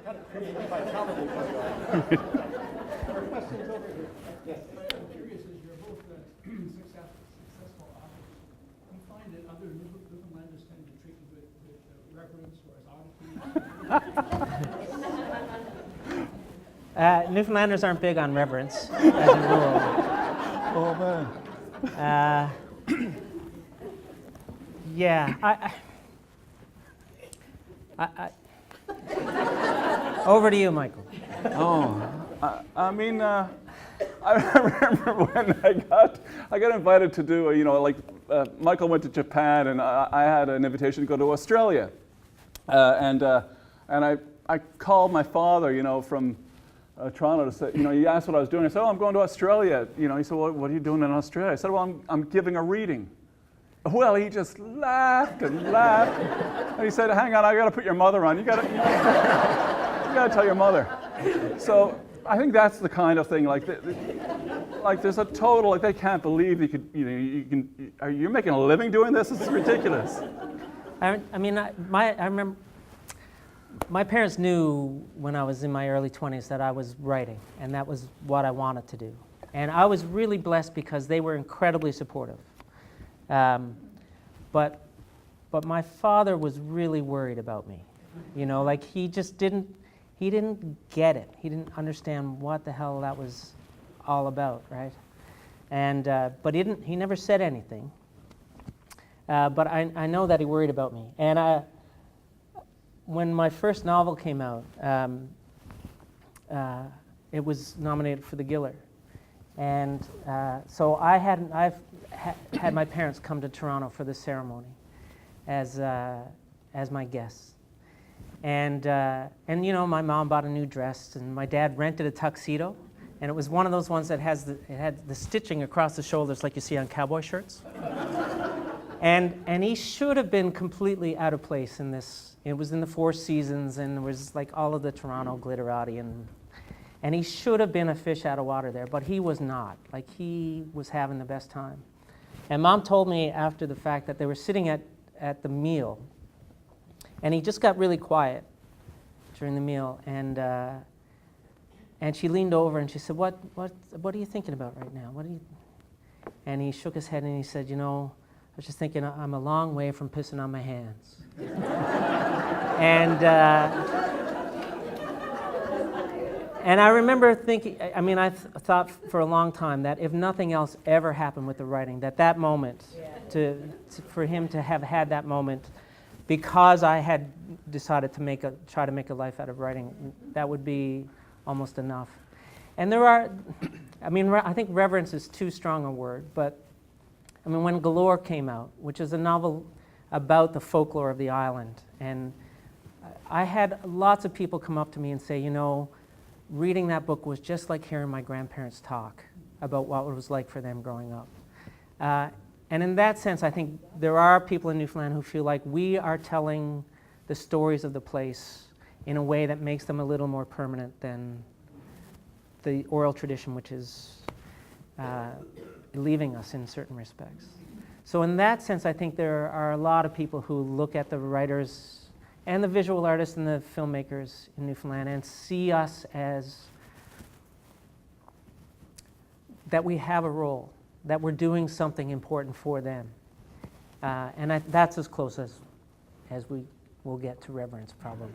kind of created vitality. Questions over here? Yes. I'm curious, as you're both successful authors, do you find that other Newfoundlanders tend to treat you with reverence or as oddities? Newfoundlanders aren't big on reverence, as a rule. Oh, man. Yeah, over to you, Michael. Oh, I mean, I remember when I got invited to do, Michael went to Japan, and I had an invitation to go to Australia, and I called my father, from Toronto to say, he asked what I was doing. I said, oh, I'm going to Australia. He said, well, what are you doing in Australia? I said, well, I'm giving a reading. Well, he just laughed and laughed, and he said, hang on, I got to put your mother on. You got to tell your mother. So I think that's the kind of thing, like there's a total, like they can't believe you're making a living doing this? This is ridiculous. I remember my parents knew when I was in my early 20s that I was writing, and that was what I wanted to do. And I was really blessed because they were incredibly supportive. But my father was really worried about me. He just didn't get it. He didn't understand what the hell that was all about, right? And but he never said anything. But I know that he worried about me. And when my first novel came out, it was nominated for the Giller. And so I've had my parents come to Toronto for the ceremony as my guests. And my mom bought a new dress, and my dad rented a tuxedo, and it was one of those ones that had the stitching across the shoulders like you see on cowboy shirts. And he should have been completely out of place in this. It was in the Four Seasons, and there was like all of the Toronto glitterati, and he should have been a fish out of water there, but he was not. Like, he was having the best time. And Mom told me after the fact that they were sitting at the meal, and he just got really quiet during the meal, and she leaned over and she said, "What are you thinking about right now? And he shook his head and he said, I was just thinking, I'm a long way from pissing on my hands." And I remember thinking, I thought for a long time that if nothing else ever happened with the writing, that moment, for him to have had that moment, because I had decided to try to make a life out of writing, that would be almost enough. And there are, I think reverence is too strong a word, but when Galore came out, which is a novel about the folklore of the island, and I had lots of people come up to me and say, reading that book was just like hearing my grandparents talk about what it was like for them growing up. And in that sense, I think there are people in Newfoundland who feel like we are telling the stories of the place in a way that makes them a little more permanent than the oral tradition, which is leaving us in certain respects. So in that sense, I think there are a lot of people who look at the writers and the visual artists and the filmmakers in Newfoundland and see us as that we have a role, that we're doing something important for them. And that's as close as we will get to reverence, probably.